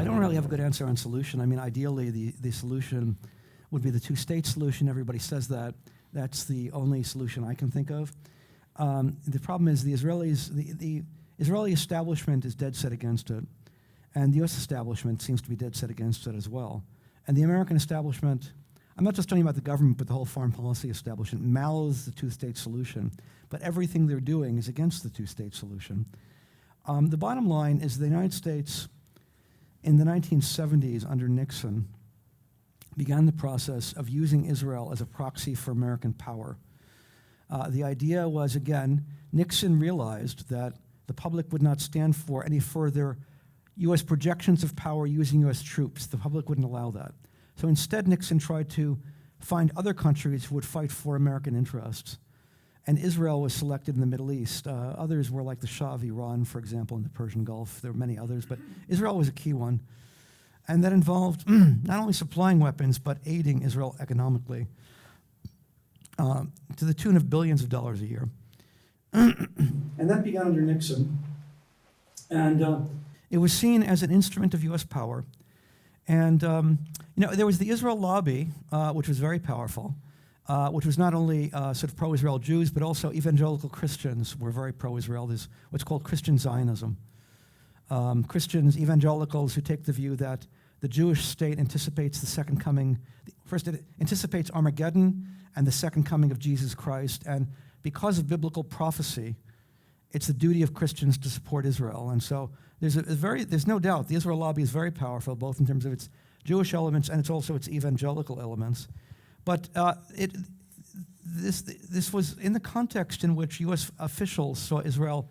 don't really have a good answer on solution. I mean, ideally, the solution would be the two-state solution. Everybody says that. That's the only solution I can think of. The problem is the Israeli establishment is dead set against it, and the U.S. establishment seems to be dead set against it as well. And the American establishment, I'm not just talking about the government, but the whole foreign policy establishment, mouths the two-state solution, but everything they're doing is against the two-state solution. The bottom line is the United States, in the 1970s under Nixon, began the process of using Israel as a proxy for American power. The idea was, again, Nixon realized that the public would not stand for any further U.S. projections of power using U.S. troops. The public wouldn't allow that. So instead, Nixon tried to find other countries who would fight for American interests. And Israel was selected in the Middle East. Others were like the Shah of Iran, for example, in the Persian Gulf. There were many others, but Israel was a key one. And that involved not only supplying weapons, but aiding Israel economically to the tune of billions of dollars a year. And that began under Nixon. And it was seen as an instrument of U.S. power. And there was the Israel lobby, which was very powerful, which was not only sort of pro-Israel Jews, but also evangelical Christians were very pro-Israel. There's what's called Christian Zionism. Christians, evangelicals who take the view that the Jewish state anticipates the second coming. First, it anticipates Armageddon and the second coming of Jesus Christ. And because of biblical prophecy, it's the duty of Christians to support Israel. And so there's no doubt the Israel lobby is very powerful, both in terms of its Jewish elements and it's also its evangelical elements. But this was in the context in which U.S. officials saw Israel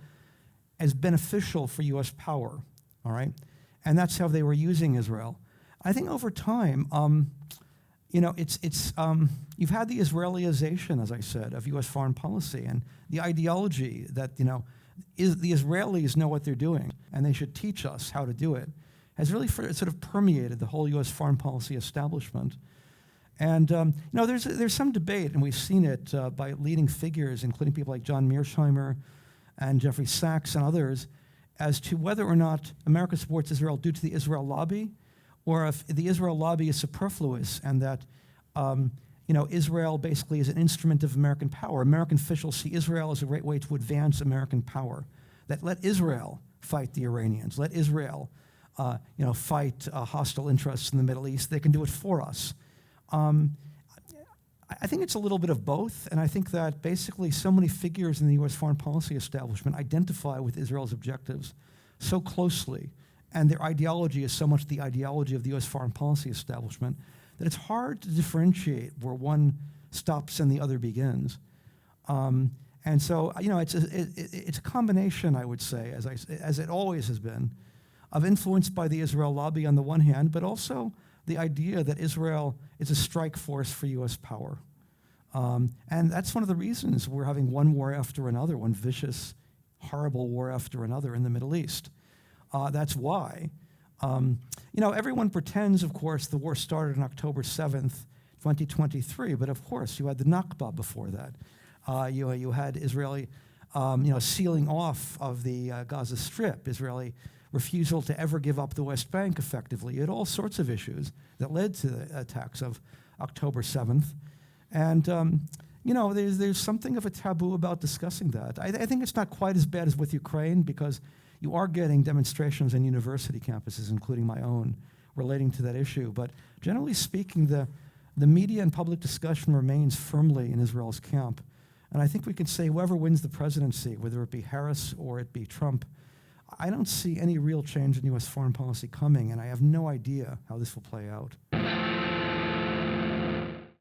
as beneficial for U.S. power, all right? And that's how they were using Israel. I think over time, you've had the Israelization, as I said, of U.S. foreign policy and the ideology that, the Israelis know what they're doing and they should teach us how to do it, has really sort of permeated the whole U.S. foreign policy establishment. And there's some debate, and we've seen it by leading figures, including people like John Mearsheimer and Jeffrey Sachs and others, as to whether or not America supports Israel due to the Israel lobby, or if the Israel lobby is superfluous and that Israel basically is an instrument of American power. American officials see Israel as a great way to advance American power. That let Israel fight the Iranians, let Israel fight hostile interests in the Middle East. They can do it for us. I think it's a little bit of both, and I think that basically so many figures in the U.S. foreign policy establishment identify with Israel's objectives so closely, and their ideology is so much the ideology of the U.S. foreign policy establishment that it's hard to differentiate where one stops and the other begins. And so, it's a combination, I would say, as it always has been, of influence by the Israel lobby on the one hand, but also the idea that Israel is a strike force for U.S. power. And that's one of the reasons we're having one war after another, one vicious, horrible war after another in the Middle East. That's why. Everyone pretends, of course, the war started on October 7th, 2023, but of course you had the Nakba before that. You had Israeli, sealing off of the Gaza Strip, Israeli refusal to ever give up the West Bank effectively. You had all sorts of issues that led to the attacks of October 7th. And, there's something of a taboo about discussing that. I think it's not quite as bad as with Ukraine because you are getting demonstrations on university campuses, including my own, relating to that issue. But generally speaking, the media and public discussion remains firmly in Israel's camp. And I think we can say whoever wins the presidency, whether it be Harris or it be Trump, I don't see any real change in U.S. foreign policy coming, and I have no idea how this will play out.